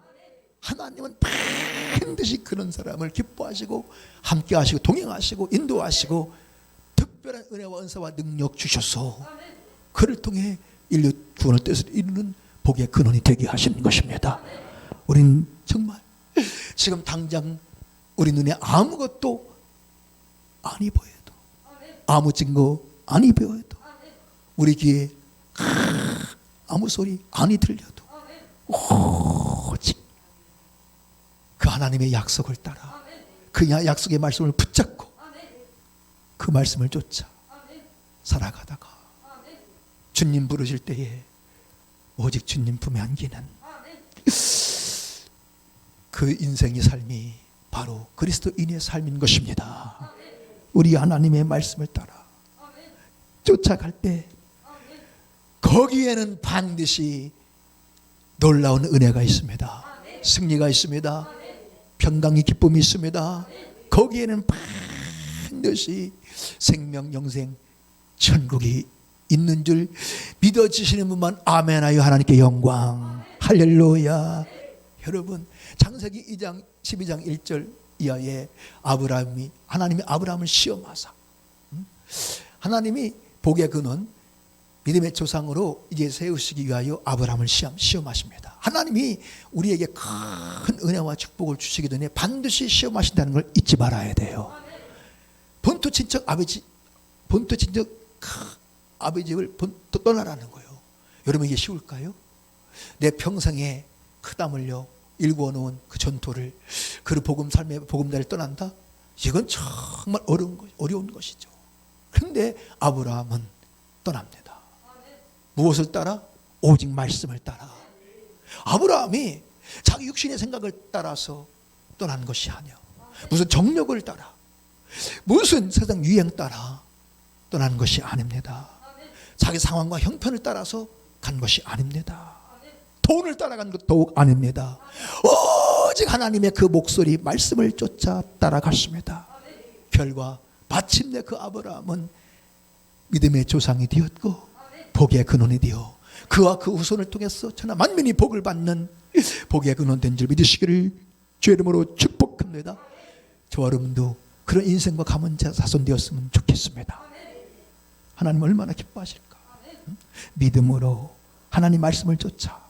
하나님은 반드시 그런 사람을 기뻐하시고 함께 하시고 동행하시고 인도하시고 특별한 은혜와 은사와 능력 주셔서 그를 통해 인류 구원을 뜻을 이루는 복의 근원이 되게 하시는 것입니다. 우린 정말 지금 당장 우리 눈에 아무것도 아니 보여도, 아무 증거 아니 보여도, 우리 귀에 아무 소리 아니 들려도 오직 그 하나님의 약속을 따라 그 약속의 말씀을 붙잡고 그 말씀을 쫓아 살아가다가 주님 부르실 때에 오직 주님 품에 안기는 그 인생의 삶이 바로 그리스도인의 삶인 것입니다. 우리 하나님의 말씀을 따라 쫓아갈 때 거기에는 반드시 놀라운 은혜가 있습니다. 승리가 있습니다. 평강의 기쁨이 있습니다. 거기에는 반드시 생명, 영생, 천국이 있는 줄 믿어지시는 분만 아멘하여 하나님께 영광. 할렐루야. 여러분, 창세기 2장 12장 1절 이하에 하나님이 아브라함을 시험하사, 하나님이 복의 근원 믿음의 조상으로 이제 세우시기 위하여 아브라함을 시험하십니다. 하나님이 우리에게 큰 은혜와 축복을 주시기 전에 반드시 시험하신다는 걸 잊지 말아야 돼요. 본토 친척 아버지 집을 떠나라는 거예요. 여러분, 이게 쉬울까요? 내 평생에 그 땀 흘려 일구어 놓은 그 전토를, 그 삶의 복음자를 떠난다? 이건 정말 어려운 것이죠. 그런데 아브라함은 떠납니다. 무엇을 따라? 오직 말씀을 따라. 아브라함이 자기 육신의 생각을 따라서 떠난 것이 아니야. 무슨 정력을 따라, 무슨 세상 유행 따라 떠난 것이 아닙니다. 자기 상황과 형편을 따라서 간 것이 아닙니다. 돈을 따라간 것도 아닙니다. 오직 하나님의 그 목소리, 말씀을 쫓아 따라갔습니다. 결과 마침내 그 아브라함은 믿음의 조상이 되었고 복의 근원이 되어 그와 그 후손을 통해서 천하 만민이 복을 받는 복의 근원 된 줄 믿으시기를 주의 이름으로 축복합니다. 저와 여러분도 그런 인생과 가문 자손 되었으면 좋겠습니다. 하나님 얼마나 기뻐하실까? 믿음으로 하나님 말씀을 쫓아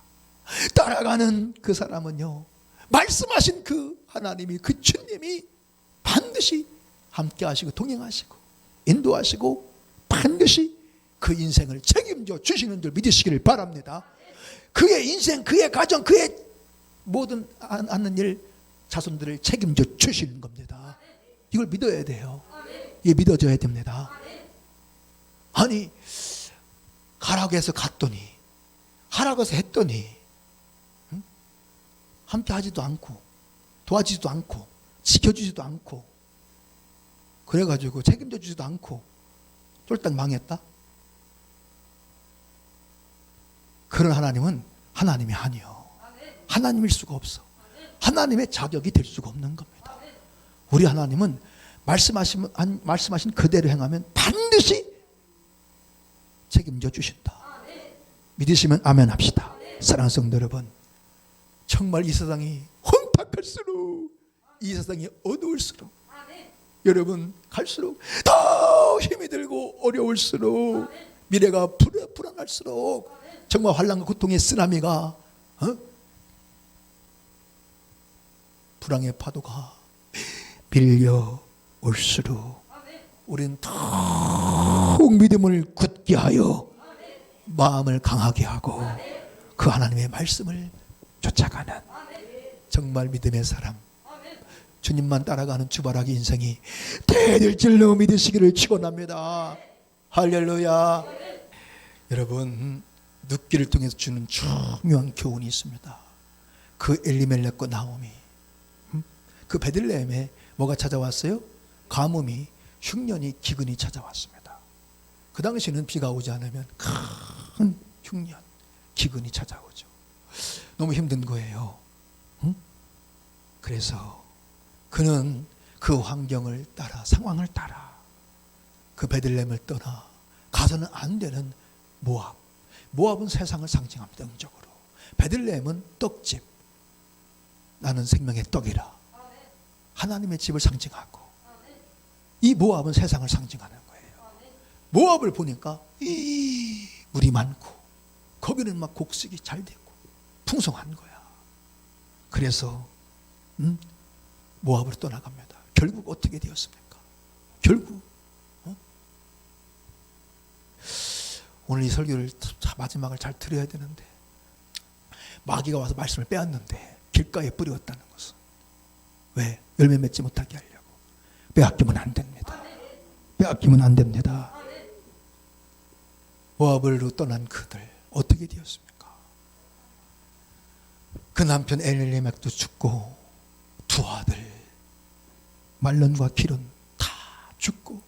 따라가는 그 사람은요, 말씀하신 그 하나님이, 그 주님이 반드시 함께 하시고 동행하시고 인도하시고 반드시 그 인생을 책임져 주시는 줄 믿으시기를 바랍니다. 그의 인생, 그의 가정, 그의 모든 하는 일, 자손들을 책임져 주시는 겁니다. 이걸 믿어야 돼요. 이게 믿어져야 됩니다. 아니, 가라고 해서 갔더니, 하라고 해서 했더니 함께 하지도 않고 도와주지도 않고 지켜주지도 않고 그래가지고 책임져 주지도 않고 쫄딱 망했다? 그런 하나님은 하나님이 아니요, 하나님일 수가 없어. 하나님의 자격이 될 수가 없는 겁니다. 우리 하나님은 말씀하신 그대로 행하면 반드시 책임져 주신다. 믿으시면 아멘 합시다. 사랑하는 성도 여러분, 정말 이 세상이 혼탁할수록, 이 세상이 어두울수록, 여러분 갈수록 더 힘이 들고 어려울수록, 미래가 불안할수록, 정말 환난과 고통의 쓰나미가, 불황의 파도가 밀려올수록 우리는 더욱 믿음을 굳게 하여 마음을 강하게 하고 그 하나님의 말씀을 쫓아가는 정말 믿음의 사람, 주님만 따라가는 주바라기 인생이 되될 줄로 믿으시기를 축원합니다. 할렐루야. 여러분, 눕기를 통해서 주는 중요한 교훈이 있습니다. 그 엘리멜렉과 나오미, 그 베들레헴에 뭐가 찾아왔어요? 가뭄이, 흉년이, 기근이 찾아왔습니다. 그 당시에는 비가 오지 않으면 큰 흉년, 기근이 찾아오죠. 너무 힘든 거예요. 그래서 그는 그 환경을 따라, 상황을 따라 그 베들레헴을 떠나 가서는 안 되는 모압은 세상을 상징합니다. 영적으로. 베들레헴은 떡집, 나는 생명의 떡이라, 하나님의 집을 상징하고, 이 모압은 세상을 상징하는 거예요. 모압을 보니까 물이 많고 거기는 막 곡식이 잘 되고 풍성한 거야. 그래서 모압으로 떠나갑니다. 결국 어떻게 되었습니까? 결국 오늘 이 설교를 마지막을 잘 들어야 되는데, 마귀가 와서 말씀을 빼앗는데 길가에 뿌렸다는 것은 왜? 열매 맺지 못하게 하려고. 빼앗기면 안 됩니다. 빼앗기면 안 됩니다. 모압으로 떠난 그들 어떻게 되었습니까? 그 남편 엘리멜렉도 죽고 두 아들 말론과 킬은 다 죽고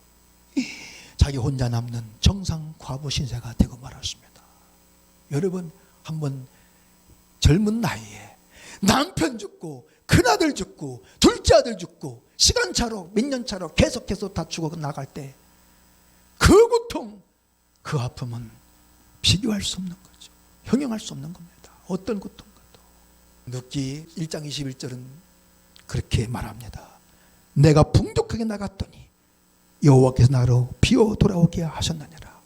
자기 혼자 남는 정상 과부 신세가 되고 말았습니다. 여러분, 한번 젊은 나이에 남편 죽고 큰아들 죽고 둘째 아들 죽고 시간차로 몇 년 차로 계속해서 다 죽어 나갈 때 그 고통, 그 아픔은 비교할 수 없는 거죠. 형용할 수 없는 겁니다. 어떤 고통과도. 룻기 1장 21절은 그렇게 말합니다. 내가 풍족하게 나갔더니 여호와께서 나로 비어 돌아오게 하셨느니라.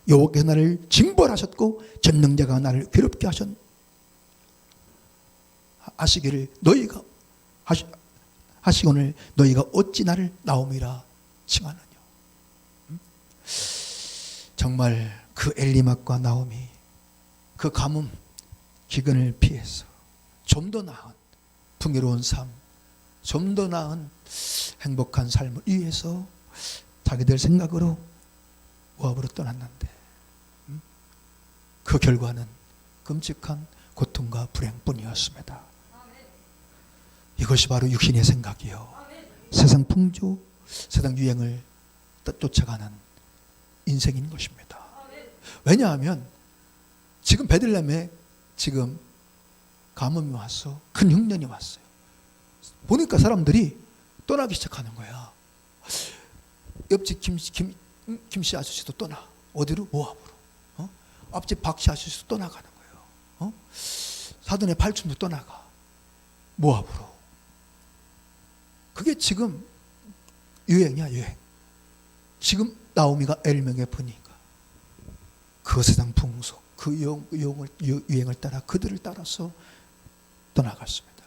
여호와께서 나를 징벌하셨고 전능자가 나를 괴롭게 하시기를 너희가 하시거늘 너희가 어찌 나를 나옴이라 칭하느냐. 정말 그 엘리맛과 나오미, 그 가뭄 기근을 피해서 좀 더 나은 풍요로운 삶, 좀 더 나은 행복한 삶을 위해서 자기들 생각으로 모압으로 떠났는데 그 결과는 끔찍한 고통과 불행뿐이었습니다. 이것이 바로 육신의 생각이요, 세상 풍조, 세상 유행을 쫓아가는 인생인 것입니다. 왜냐하면 지금 베들레헴에 지금 가뭄이 왔어, 큰 흉년이 왔어요. 보니까 사람들이 떠나기 시작하는 거야. 옆집 김씨 아저씨도 떠나. 어디로? 모압으로. 앞집 박씨 아저씨도 떠나가는 거예요. 사돈의 팔촌도 떠나가. 모압으로. 그게 지금 유행이야, 유행. 지금 나오미가 엘명에 보니까 그 세상 풍속, 그 유행을 따라 그들을 따라서 떠나갔습니다.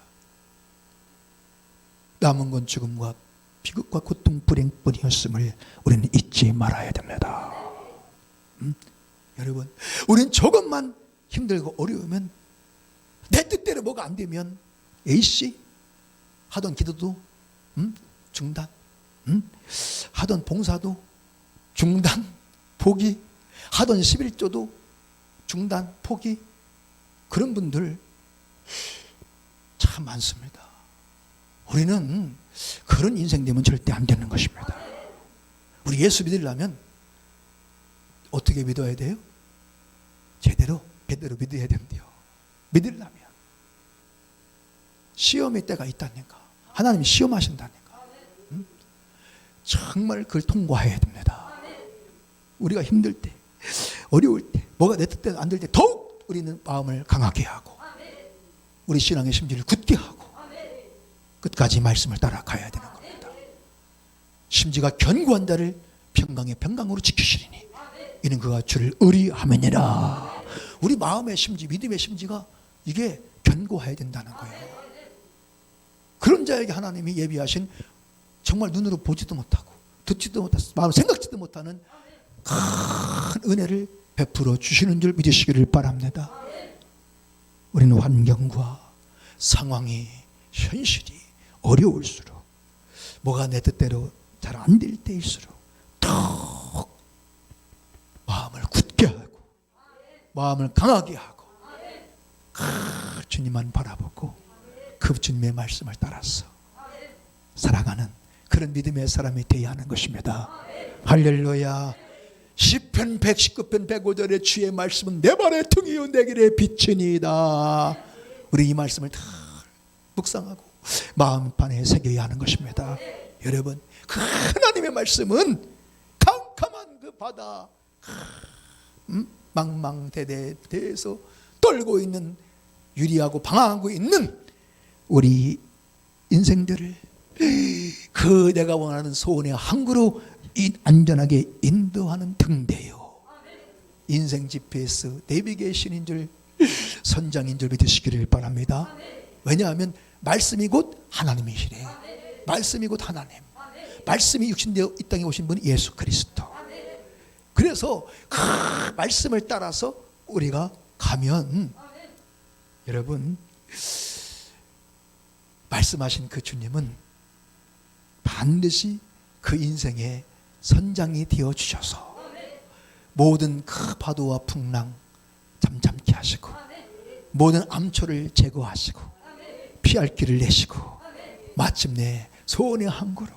남은 건 죽음과 비극과 고통, 불행뿐이었음을 우리는 잊지 말아야 됩니다. 여러분, 우린 조금만 힘들고 어려우면, 내 뜻대로 뭐가 안 되면 A씨 하던 기도도 중단, 하던 봉사도 중단, 포기, 하던 11조도 중단, 포기. 그런 분들 참 많습니다. 우리는 그런 인생 되면 절대 안 되는 것입니다. 우리 예수 믿으려면 어떻게 믿어야 돼요? 제대로 믿어야 된대요. 믿으려면 시험의 때가 있다니까. 하나님이 시험하신다니까. 정말 그걸 통과해야 됩니다. 우리가 힘들 때, 어려울 때, 뭐가 내 뜻대로 안 될 때 더욱 우리는 마음을 강하게 하고 우리 신앙의 심지를 굳게 하고 끝까지 말씀을 따라가야 되는 겁니다. 심지가 견고한 자를 평강의 평강으로 지키시리니 이는 그가 주를 의리하느니라. 우리 마음의 심지, 믿음의 심지가 이게 견고해야 된다는 거예요. 그런 자에게 하나님이 예비하신 정말 눈으로 보지도 못하고 듣지도 못하고 마음 생각지도 못하는 큰 은혜를 베풀어 주시는 줄 믿으시기를 바랍니다. 우리는 환경과 상황이, 현실이 어려울수록, 뭐가 내 뜻대로 잘 안 될 때일수록 더욱 마음을 굳게 하고 마음을 강하게 하고 주님만 바라보고 그 주님의 말씀을 따라서 살아가는 그런 믿음의 사람이 되어야 하는 것입니다. 할렐루야. 시편 119편 105절의 주의 말씀은 내 발의 등이요 내 길의 빛이니이다. 우리 이 말씀을 다 묵상하고 마음판에 새겨야 하는 것입니다. 여러분, 그 하나님의 말씀은 캄캄한 그 바다, 망망대대에서 떨고 있는, 유리하고 방황하고 있는 우리 인생들을 그 내가 원하는 소원의 항구로 안전하게 인도하는 등대요. 인생 GPS 내비게이션인 줄, 선장인 줄 믿으시기를 바랍니다. 왜냐하면 말씀이 곧 하나님이시래. 말씀이 곧 하나님. 말씀이 육신되어 이 땅에 오신 분이 예수 그리스도. 그래서 그 말씀을 따라서 우리가 가면, 여러분, 말씀하신 그 주님은 반드시 그 인생의 선장이 되어 주셔서 모든 그 파도와 풍랑 잠잠케 하시고 모든 암초를 제거하시고 피할 길을 내시고 마침내 소원의 항구로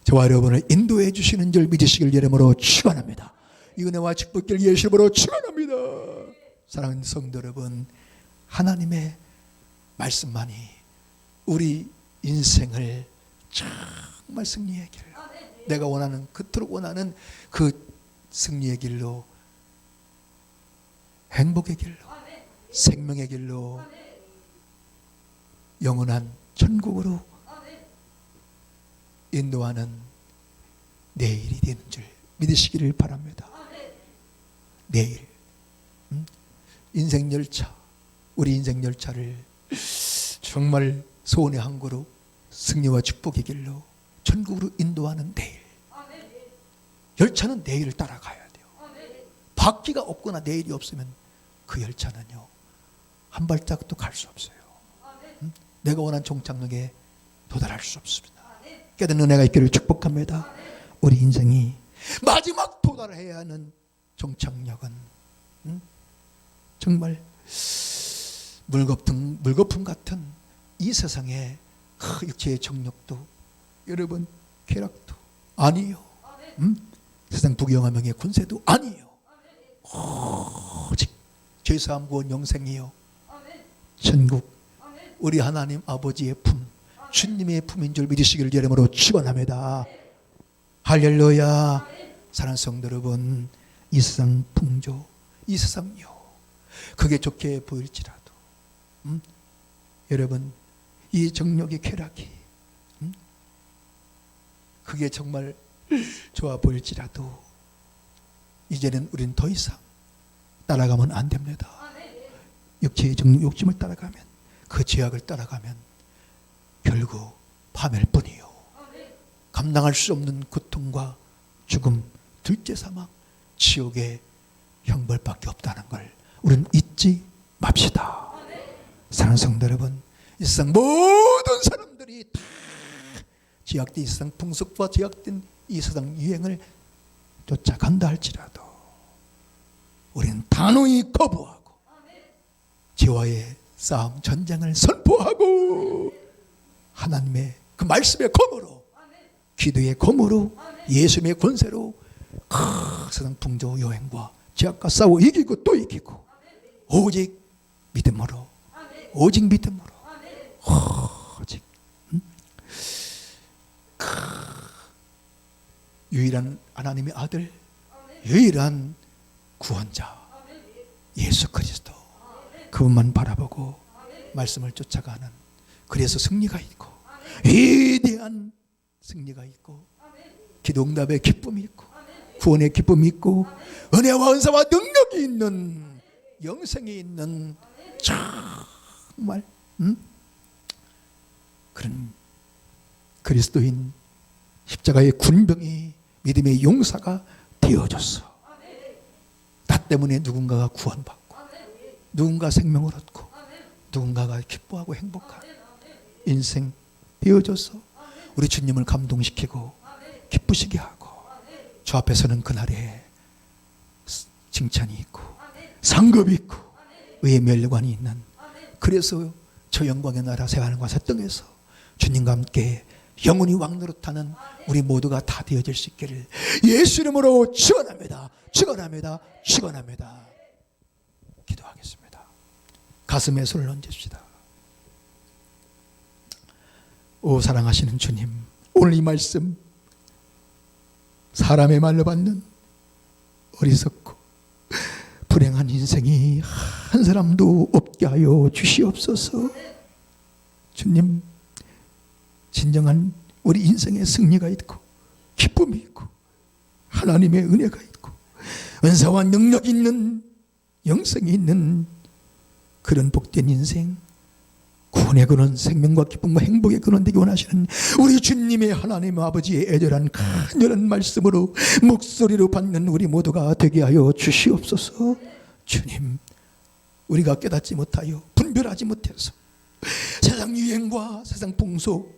저와 여러분을 인도해 주시는 줄 믿으시길 이름으로 축원합니다. 이 은혜와 축복길 예수 이름으로 축원합니다. 사랑하는 성도 여러분, 하나님의 말씀만이 우리 인생을 정말 승리의 길로, 내가 원하는, 그토록 원하는 그 승리의 길로, 행복의 길로, 생명의 길로, 영원한 천국으로 인도하는 내일이 되는 줄 믿으시기를 바랍니다. 내일 인생 열차, 우리 인생 열차를 정말 소원의 항구로, 승리와 축복의 길로, 천국으로 인도하는 내일. 열차는 내일을 따라가야 돼요. 바퀴가 없거나 내일이 없으면 그 열차는요, 한 발짝도 갈 수 없어요. 내가 원한 종착역에 도달할 수 없습니다. 깨닫는 은혜가 있기를 축복합니다. 우리 인생이 마지막 도달해야 하는 종착역은 정말 물거품 같은 이 세상의 육체의 정력도, 여러분 쾌락도 아니요, 세상 부귀영화 명예 권세도 아니요, 오직 죄사함 구원 영생이요, 천국, 우리 하나님 아버지의 품, 주님의 품인 줄 믿으시기를 이름으로 축원합니다. 할렐루야. 사랑하는 성도 여러분, 이 세상 풍조, 이 세상요, 그게 좋게 보일지라도 여러분, 이 정력의 쾌락이 그게 정말 좋아 보일지라도 이제는 우리는 더 이상 따라가면 안 됩니다. 육체의 정력, 욕심을 따라가면, 그 죄악을 따라가면 결국 파멸 뿐이요, 감당할 수 없는 고통과 죽음, 둘째 사망, 지옥의 형벌밖에 없다는 걸 우리는 잊지 맙시다. 사랑하는 성도 여러분, 이 세상 모든 사람들이 다 제약된 이 세상 풍속과 제약된 이 세상 유행을 쫓아간다 할지라도 우리는 단호히 거부하고 죄와의 싸움, 전쟁을 선포하고 하나님의 그 말씀의 검으로, 기도의 검으로, 예수님의 권세로 그 세상 풍조 여행과 죄악과 싸워 이기고 또 이기고, 오직 믿음으로, 오직 믿음으로, 오직 유일한 하나님의 아들, 유일한 구원자 예수 그리스도, 그분만 바라보고 말씀을 쫓아가는, 그래서 승리가 있고, 위대한 승리가 있고, 기도 응답의 기쁨이 있고, 구원의 기쁨이 있고, 은혜와 은사와 능력이 있는, 영생이 있는 정말 그런 그리스도인 십자가의 군병이 믿음의 용사가 되어졌어. 나 때문에 누군가가 구원받고, 누군가 생명을 얻고, 누군가가 기뻐하고 행복한 인생 되어져서 우리 주님을 감동시키고 기쁘시게 하고, 주 앞에서는 그날에 칭찬이 있고 상급이 있고 의의 멸관이 있는, 그래서 저 영광의 나라 새하늘과 새 땅에서 주님과 함께 영원히 왕노릇하는 우리 모두가 다 되어질 수 있기를 예수 이름으로 축원합니다. 축원합니다. 축원합니다. 기도하겠습니다. 가슴에 손을 얹읍시다. 오 사랑하시는 주님, 오늘 이 말씀 사람의 말로 받는 어리석고 불행한 인생이 한 사람도 없게 하여 주시옵소서. 주님, 진정한 우리 인생의 승리가 있고 기쁨이 있고 하나님의 은혜가 있고 은사와 능력이 있는, 영생이 있는 그런 복된 인생, 구원의 근원, 생명과 기쁨과 행복의 근원 되기 원하시는 우리 주님의 하나님 아버지의 애절한 간절한 말씀으로 목소리로 받는 우리 모두가 되게 하여 주시옵소서. 주님, 우리가 깨닫지 못하여 분별하지 못해서 세상 유행과 세상 풍속,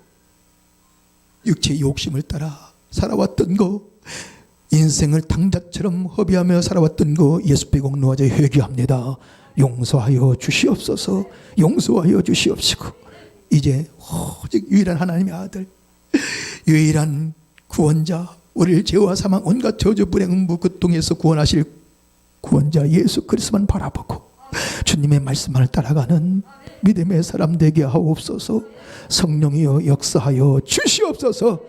육체의 욕심을 따라 살아왔던 거, 인생을 당자처럼 허비하며 살아왔던 거 예수께 공로하자 회개합니다. 용서하여 주시옵소서. 용서하여 주시옵시고 이제 오직 유일한 하나님의 아들, 유일한 구원자, 우리를 죄와 사망 온갖 저주 불행 음부 고통에서 구원하실 구원자 예수 그리스도만 바라보고 주님의 말씀을 따라가는 믿음의 사람 되게 하옵소서. 성령이여 역사하여 주시옵소서.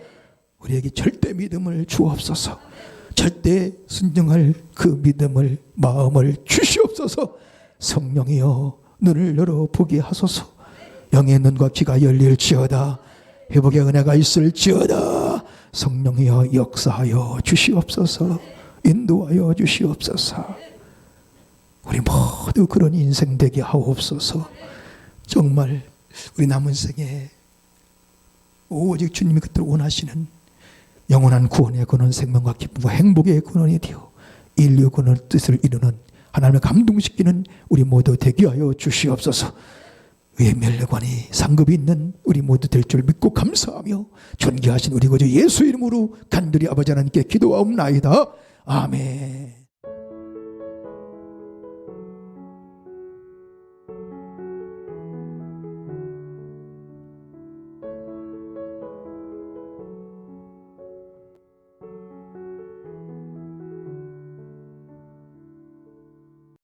우리에게 절대 믿음을 주옵소서. 절대 순종할 그 믿음을 마음을 주시옵소서. 성령이여 눈을 열어 보게 하소서. 영의 눈과 귀가 열릴지어다. 회복의 은혜가 있을지어다. 성령이여 역사하여 주시옵소서. 인도하여 주시옵소서. 우리 모두 그런 인생 되게 하옵소서. 정말 우리 남은 생에 오직 주님이 그토록 원하시는 영원한 구원의 근원, 생명과 기쁨과 행복의 근원이 되어 인류 근원 뜻을 이루는 하나님을 감동시키는 우리 모두 되게 하여 주시옵소서. 의의 멸관이 상급이 있는 우리 모두 될 줄 믿고 감사하며 존귀하신 우리 구주 예수 이름으로 간절히 아버지 하나님께 기도하옵나이다. 아멘.